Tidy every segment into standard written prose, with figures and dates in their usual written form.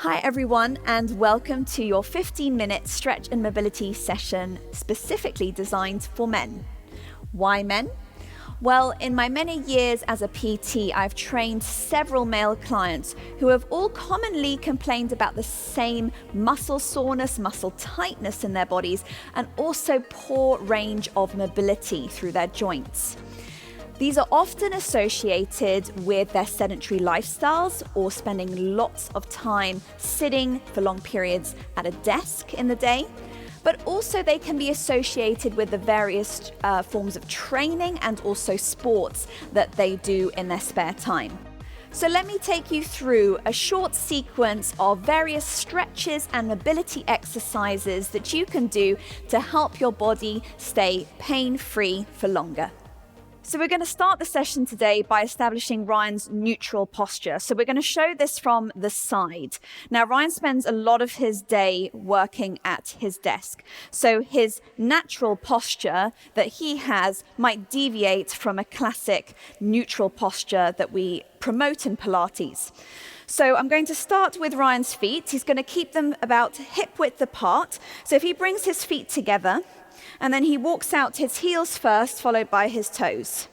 Hi everyone, and welcome to your 15-minute stretch and mobility session specifically designed for men. Why men? Well, in my many years as a PT, I've trained several male clients who have all commonly complained about the same muscle soreness, muscle tightness in their bodies, and also poor range of mobility through their joints. These are often associated with their sedentary lifestyles or spending lots of time sitting for long periods at a desk in the day, but also they can be associated with the various forms of training and also sports that they do in their spare time. So let me take you through a short sequence of various stretches and mobility exercises that you can do to help your body stay pain-free for longer. So we're going to start the session today by establishing Ryan's neutral posture. So we're going to show this from the side. Now, Ryan spends a lot of his day working at his desk. So his natural posture that he has might deviate from a classic neutral posture that we promote in Pilates. So I'm going to start with Ryan's feet. He's going to keep them about hip width apart. So if he brings his feet together, and then he walks out his heels first, followed by his toes.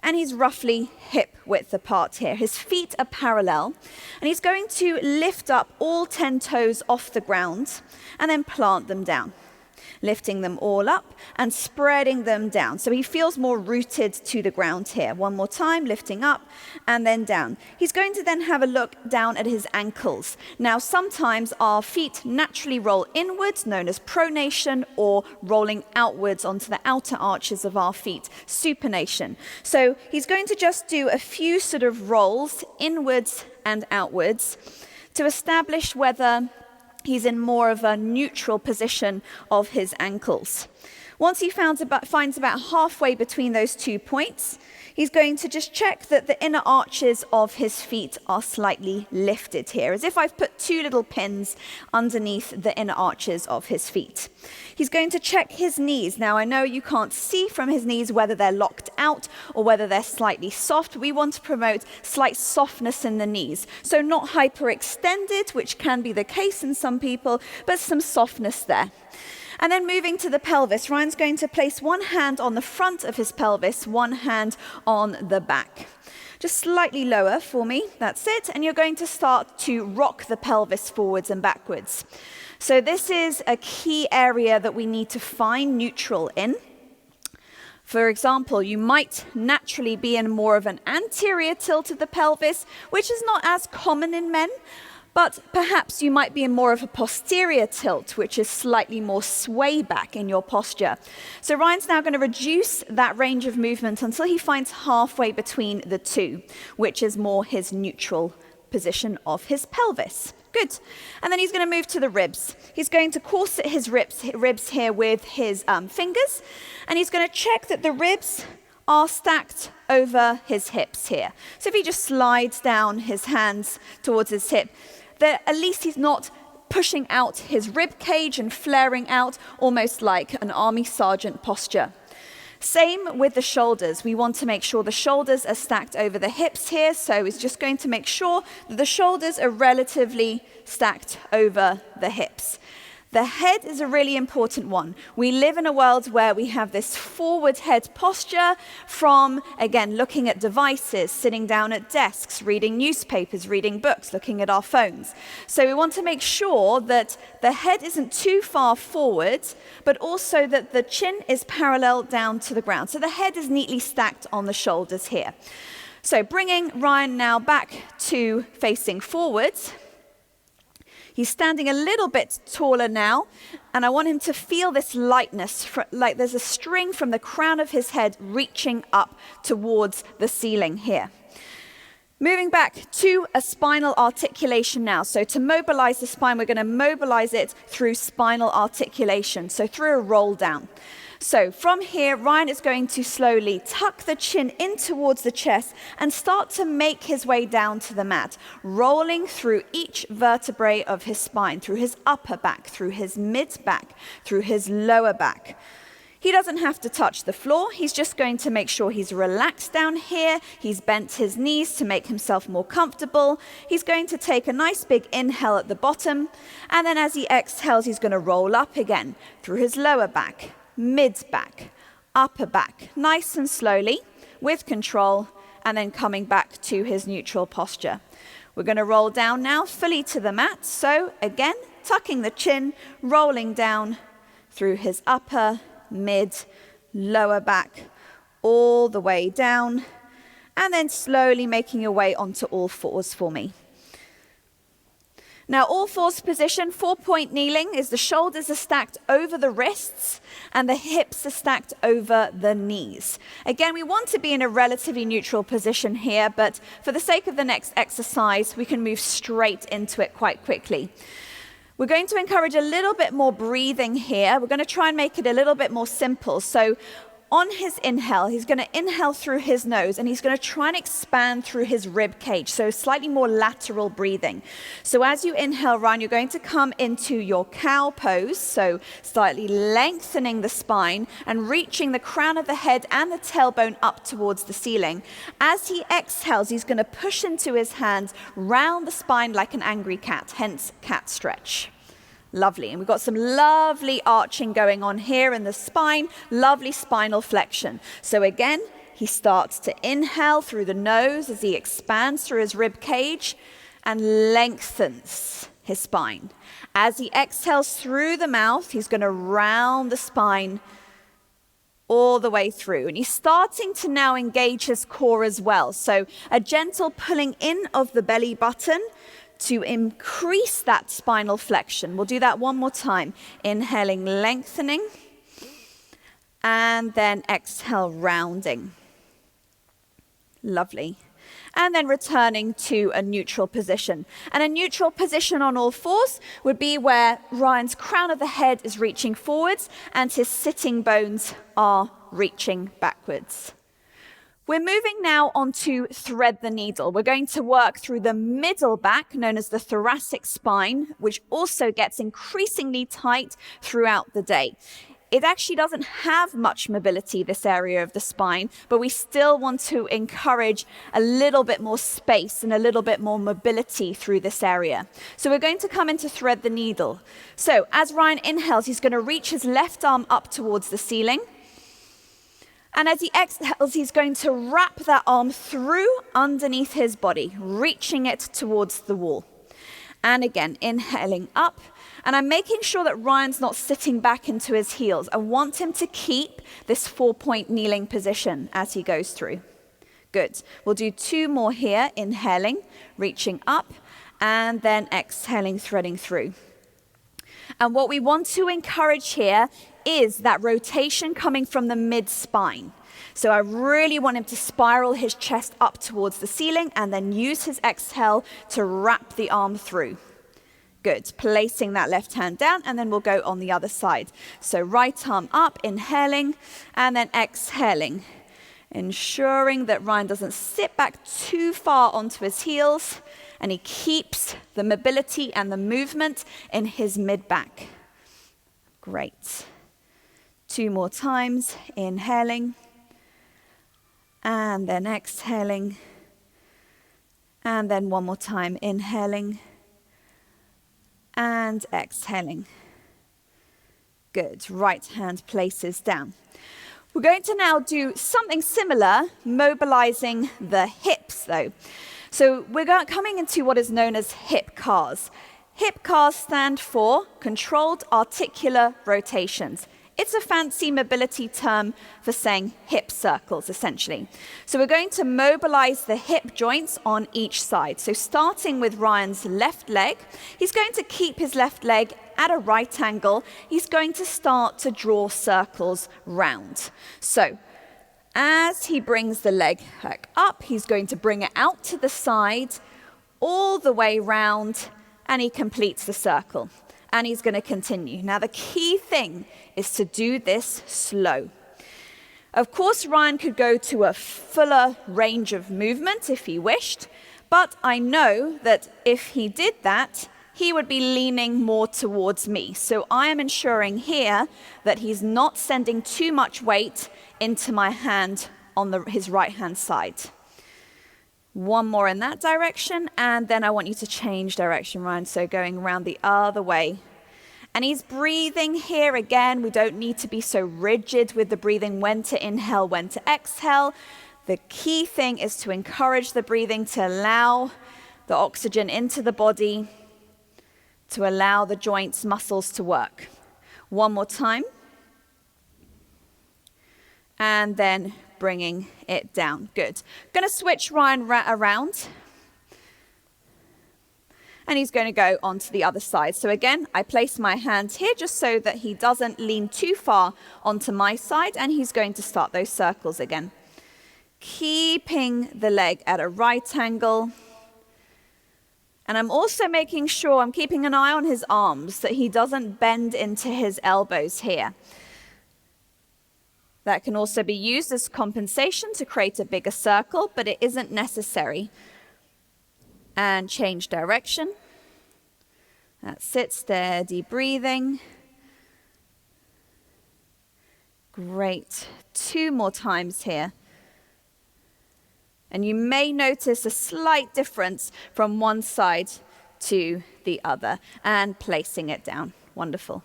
And he's roughly hip width apart here. His feet are parallel. And he's going to lift up all 10 toes off the ground and then plant them down, lifting them all up and spreading them down. So he feels more rooted to the ground here. One more time, lifting up and then down. He's going to then have a look down at his ankles. Now, sometimes our feet naturally roll inwards, known as pronation, or rolling outwards onto the outer arches of our feet, supination. So he's going to just do a few sort of rolls inwards and outwards to establish whether he's in more of a neutral position of his ankles. Once he finds about halfway between those 2 points, he's going to just check that the inner arches of his feet are slightly lifted here, as if I've put 2 little pins underneath the inner arches of his feet. He's going to check his knees. Now, I know you can't see from his knees whether they're locked out or whether they're slightly soft. We want to promote slight softness in the knees. So not hyperextended, which can be the case in some people, but some softness there. And then moving to the pelvis, Ryan's going to place one hand on the front of his pelvis, one hand on the back. Just slightly lower for me, that's it. And you're going to start to rock the pelvis forwards and backwards. So this is a key area that we need to find neutral in. For example, you might naturally be in more of an anterior tilt of the pelvis, which is not as common in men. But perhaps you might be in more of a posterior tilt, which is slightly more sway back in your posture. So Ryan's now going to reduce that range of movement until he finds halfway between the two, which is more his neutral position of his pelvis. Good. And then he's going to move to the ribs. He's going to corset his ribs here with his fingers, and he's going to check that the ribs are stacked over his hips here. So if he just slides down his hands towards his hip, that at least he's not pushing out his rib cage and flaring out almost like an army sergeant posture. Same with the shoulders. We want to make sure the shoulders are stacked over the hips here. So he's just going to make sure that the shoulders are relatively stacked over the hips. The head is a really important one. We live in a world where we have this forward head posture from, again, looking at devices, sitting down at desks, reading newspapers, reading books, looking at our phones. So we want to make sure that the head isn't too far forward, but also that the chin is parallel down to the ground. So the head is neatly stacked on the shoulders here. So bringing Ryan now back to facing forwards. He's standing a little bit taller now, and I want him to feel this lightness, like there's a string from the crown of his head reaching up towards the ceiling here. Moving back to a spinal articulation now. So to mobilize the spine, we're going to mobilize it through spinal articulation, so through a roll down. So from here, Ryan is going to slowly tuck the chin in towards the chest and start to make his way down to the mat, rolling through each vertebrae of his spine, through his upper back, through his mid back, through his lower back. He doesn't have to touch the floor. He's just going to make sure he's relaxed down here. He's bent his knees to make himself more comfortable. He's going to take a nice big inhale at the bottom. And then as he exhales, he's going to roll up again through his lower back, mid back, upper back, nice and slowly with control, and then coming back to his neutral posture. We're going to roll down now fully to the mat. So again, tucking the chin, rolling down through his upper, mid, lower back, all the way down, and then slowly making your way onto all fours for me. Now, all fours position, 4-point kneeling, is the shoulders are stacked over the wrists and the hips are stacked over the knees. Again, we want to be in a relatively neutral position here, but for the sake of the next exercise, we can move straight into it quite quickly. We're going to encourage a little bit more breathing here. We're going to try and make it a little bit more simple. So on his inhale, he's going to inhale through his nose and he's going to try and expand through his rib cage. So slightly more lateral breathing. So as you inhale, Ryan, you're going to come into your cow pose. So slightly lengthening the spine and reaching the crown of the head and the tailbone up towards the ceiling. As he exhales, he's going to push into his hands round the spine like an angry cat, hence cat stretch. Lovely. And we've got some lovely arching going on here in the spine, lovely spinal flexion. So again, he starts to inhale through the nose as he expands through his rib cage and lengthens his spine. As he exhales through the mouth, he's going to round the spine all the way through. And he's starting to now engage his core as well. So a gentle pulling in of the belly button to increase that spinal flexion. We'll do that one more time. Inhaling, lengthening, and then exhale, rounding. Lovely. And then returning to a neutral position. And a neutral position on all fours would be where Ryan's crown of the head is reaching forwards and his sitting bones are reaching backwards. We're moving now on to thread the needle. We're going to work through the middle back, known as the thoracic spine, which also gets increasingly tight throughout the day. It actually doesn't have much mobility, this area of the spine, but we still want to encourage a little bit more space and a little bit more mobility through this area. So we're going to come into thread the needle. So as Ryan inhales, he's going to reach his left arm up towards the ceiling. And as he exhales, he's going to wrap that arm through underneath his body, reaching it towards the wall. And again, inhaling up. And I'm making sure that Ryan's not sitting back into his heels. I want him to keep this 4-point kneeling position as he goes through. Good. We'll do 2 more here. Inhaling, reaching up, and then exhaling, threading through. And what we want to encourage here is that rotation coming from the mid-spine. So I really want him to spiral his chest up towards the ceiling and then use his exhale to wrap the arm through. Good. Placing that left hand down, and then we'll go on the other side. So right arm up, inhaling, and then exhaling. Ensuring that Ryan doesn't sit back too far onto his heels, and he keeps the mobility and the movement in his mid-back. Great. 2 more times, inhaling, and then exhaling, and then 1 more time, inhaling, and exhaling. Good, right hand places down. We're going to now do something similar, mobilizing the hips though. So we're coming into what is known as hip cars. Hip cars stand for controlled articular rotations. It's a fancy mobility term for saying hip circles, essentially. So we're going to mobilize the hip joints on each side. So starting with Ryan's left leg, he's going to keep his left leg at a right angle. He's going to start to draw circles round. So as he brings the leg back up, he's going to bring it out to the side, all the way round, and he completes the circle. And he's going to continue. Now, the key thing is to do this slow. Of course, Ryan could go to a fuller range of movement if he wished, but I know that if he did that, he would be leaning more towards me. So I am ensuring here that he's not sending too much weight into my hand on his right-hand side. One more in that direction, and then I want you to change direction, Ryan, so going around the other way. And he's breathing here again. We don't need to be so rigid with the breathing, when to inhale, when to exhale. The key thing is to encourage the breathing, to allow the oxygen into the body, to allow the joints, muscles to work. One more time. And then bringing it down. Good. Going to switch Ryan around. And he's going to go onto the other side. So again, I place my hand here just so that he doesn't lean too far onto my side, and he's going to start those circles again. Keeping the leg at a right angle. And I'm also making sure I'm keeping an eye on his arms, that he doesn't bend into his elbows here. That can also be used as compensation to create a bigger circle, but it isn't necessary. And change direction. That's it, steady breathing. Great. 2 more times here. And you may notice a slight difference from one side to the other, and placing it down. Wonderful.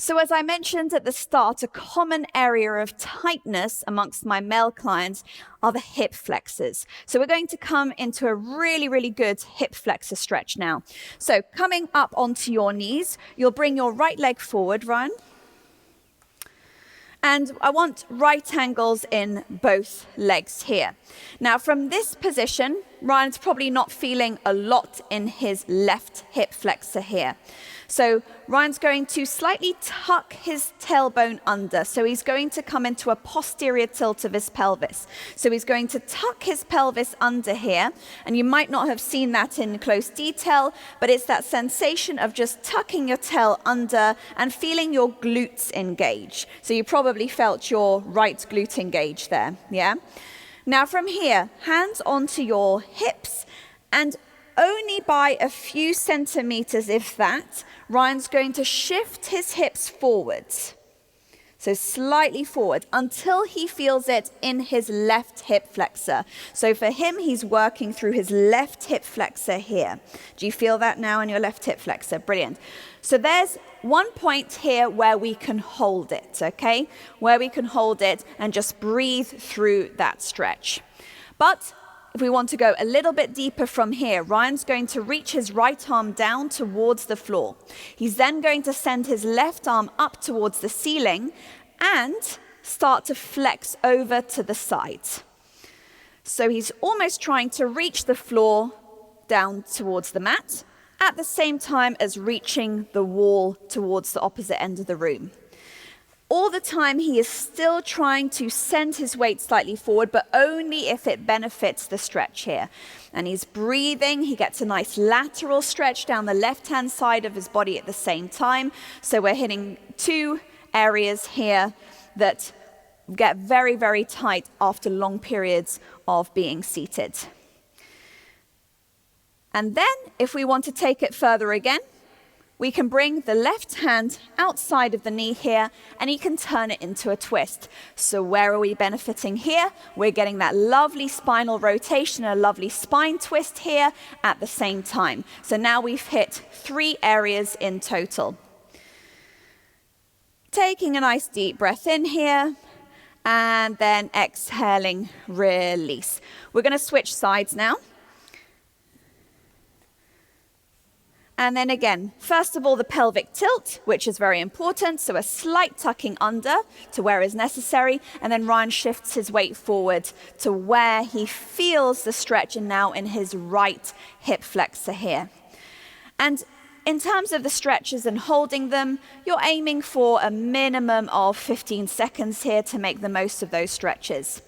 So as I mentioned at the start, a common area of tightness amongst my male clients are the hip flexors. So we're going to come into a really, really good hip flexor stretch now. So coming up onto your knees, you'll bring your right leg forward, Ryan. And I want right angles in both legs here. Now from this position, Ryan's probably not feeling a lot in his left hip flexor here. So Ryan's going to slightly tuck his tailbone under. So he's going to come into a posterior tilt of his pelvis. So he's going to tuck his pelvis under here. And you might not have seen that in close detail, but it's that sensation of just tucking your tail under and feeling your glutes engage. So you probably felt your right glute engage there, yeah? Now from here, hands onto your hips, and only by a few centimeters, if that, Ryan's going to shift his hips forwards. So slightly forward until he feels it in his left hip flexor. So for him, he's working through his left hip flexor here. Do you feel that now in your left hip flexor? Brilliant. So there's one point here where we can hold it, okay? Where we can hold it and just breathe through that stretch. But if we want to go a little bit deeper from here, Ryan's going to reach his right arm down towards the floor. He's then going to send his left arm up towards the ceiling and start to flex over to the side. So he's almost trying to reach the floor down towards the mat, at the same time as reaching the wall towards the opposite end of the room. All the time, he is still trying to send his weight slightly forward, but only if it benefits the stretch here. And he's breathing. He gets a nice lateral stretch down the left-hand side of his body at the same time. So we're hitting 2 areas here that get very, very tight after long periods of being seated. And then, if we want to take it further again, we can bring the left hand outside of the knee here, and you can turn it into a twist. So where are we benefiting here? We're getting that lovely spinal rotation, a lovely spine twist here at the same time. So now we've hit 3 areas in total. Taking a nice deep breath in here, and then exhaling, release. We're going to switch sides now. And then again, first of all, the pelvic tilt, which is very important. So a slight tucking under to where is necessary. And then Ryan shifts his weight forward to where he feels the stretch, and now in his right hip flexor here. And in terms of the stretches and holding them, you're aiming for a minimum of 15 seconds here to make the most of those stretches.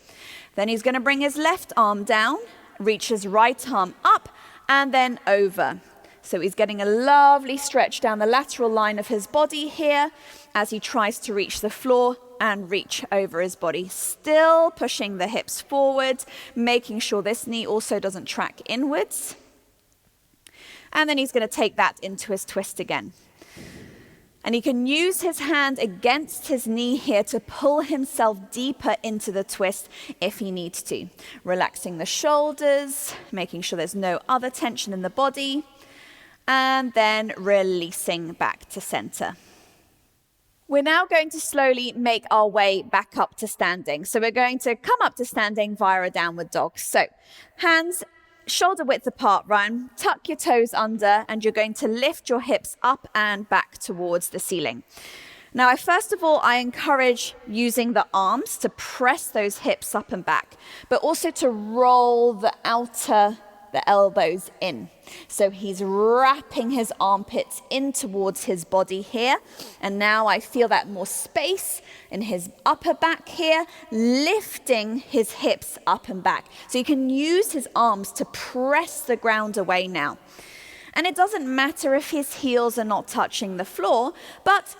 Then he's going to bring his left arm down, reach his right arm up, and then over. So he's getting a lovely stretch down the lateral line of his body here as he tries to reach the floor and reach over his body. Still pushing the hips forward, making sure this knee also doesn't track inwards. And then he's going to take that into his twist again. And he can use his hand against his knee here to pull himself deeper into the twist if he needs to. Relaxing the shoulders, making sure there's no other tension in the body, and then releasing back to center. We're now going to slowly make our way back up to standing. So we're going to come up to standing via a downward dog. So hands shoulder width apart, Ryan. Tuck your toes under, and you're going to lift your hips up and back towards the ceiling. Now, first of all, I encourage using the arms to press those hips up and back, but also to roll the elbows in. So he's wrapping his armpits in towards his body here. And now I feel that more space in his upper back here, lifting his hips up and back. So you can use his arms to press the ground away now. And it doesn't matter if his heels are not touching the floor, but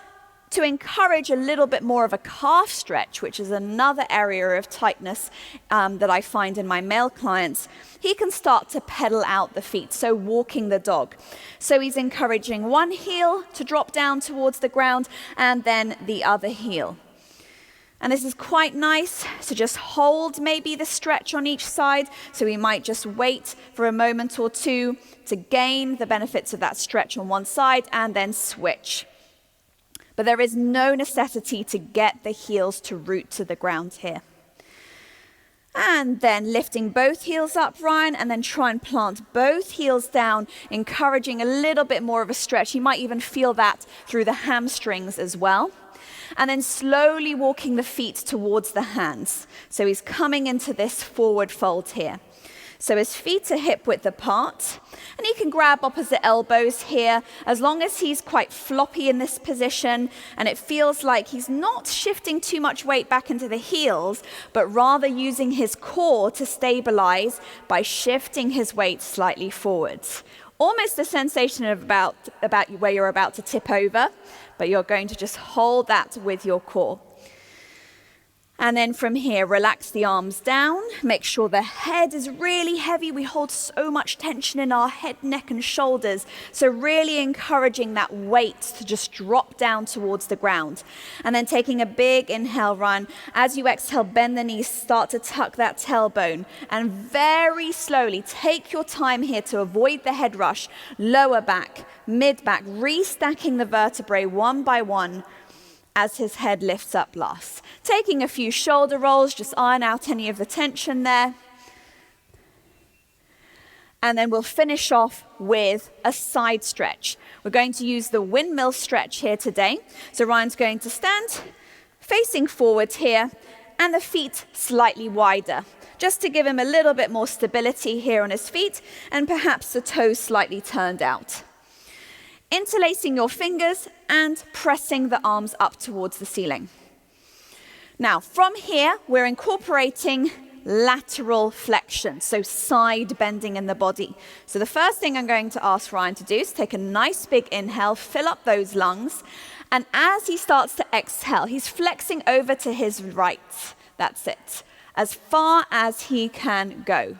to encourage a little bit more of a calf stretch, which is another area of tightness that I find in my male clients, he can start to pedal out the feet, so walking the dog. So he's encouraging one heel to drop down towards the ground and then the other heel. And this is quite nice to just hold maybe the stretch on each side. So we might just wait for a moment or two to gain the benefits of that stretch on one side and then switch. But there is no necessity to get the heels to root to the ground here. And then lifting both heels up, Ryan, and then try and plant both heels down, encouraging a little bit more of a stretch. You might even feel that through the hamstrings as well. And then slowly walking the feet towards the hands. So he's coming into this forward fold here. So his feet are hip width apart, and he can grab opposite elbows here as long as he's quite floppy in this position and it feels like he's not shifting too much weight back into the heels, but rather using his core to stabilize by shifting his weight slightly forwards. Almost a sensation of about where you're about to tip over, but you're going to just hold that with your core. And then from here, relax the arms down. Make sure the head is really heavy. We hold so much tension in our head, neck, and shoulders. So really encouraging that weight to just drop down towards the ground. And then taking a big inhale, Ryan. As you exhale, bend the knees, start to tuck that tailbone. And very slowly, take your time here to avoid the head rush. Lower back, mid back, restacking the vertebrae one by one as his head lifts up last. Taking a few shoulder rolls, just iron out any of the tension there. And then we'll finish off with a side stretch. We're going to use the windmill stretch here today. So Ryan's going to stand facing forward here and the feet slightly wider, just to give him a little bit more stability here on his feet and perhaps the toes slightly turned out. Interlacing your fingers and pressing the arms up towards the ceiling. Now, from here, we're incorporating lateral flexion, so side bending in the body. So the first thing I'm going to ask Ryan to do is take a nice big inhale, fill up those lungs, and as he starts to exhale, he's flexing over to his right. That's it, as far as he can go.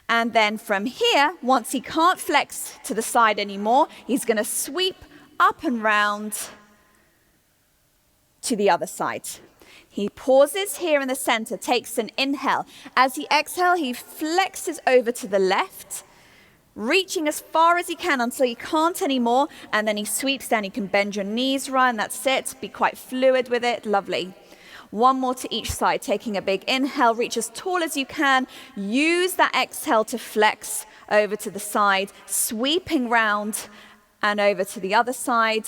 And then from here, once he can't flex to the side anymore, he's going to sweep up and round to the other side. He pauses here in the center, takes an inhale. As he exhales, he flexes over to the left, reaching as far as he can until he can't anymore, and then he sweeps down. You can bend your knees, Ryan, that's it. Be quite fluid with it, lovely. One more to each side, taking a big inhale, reach as tall as you can. Use that exhale to flex over to the side, sweeping round and over to the other side.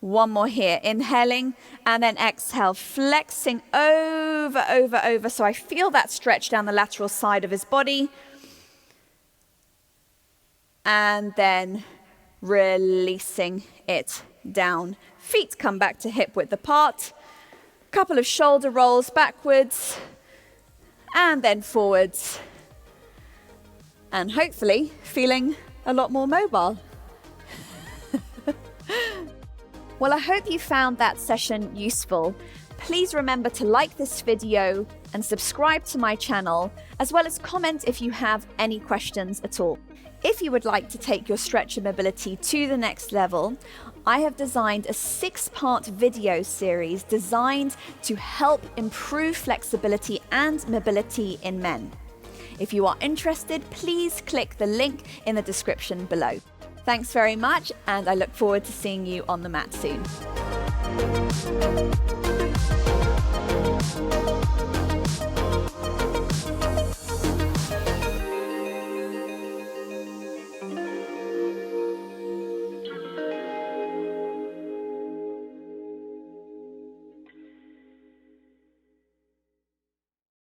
One more here, inhaling and then exhale, flexing over. So I feel that stretch down the lateral side of his body. And then releasing it down. Feet come back to hip width apart. Couple of shoulder rolls backwards and then forwards, and hopefully feeling a lot more mobile. Well, I hope you found that session useful. Please remember to like this video and subscribe to my channel, as well as comment if you have any questions at all. If you would like to take your stretch and mobility to the next level, I have designed a 6-part video series designed to help improve flexibility and mobility in men. If you are interested, please click the link in the description below. Thanks very much, and I look forward to seeing you on the mat soon.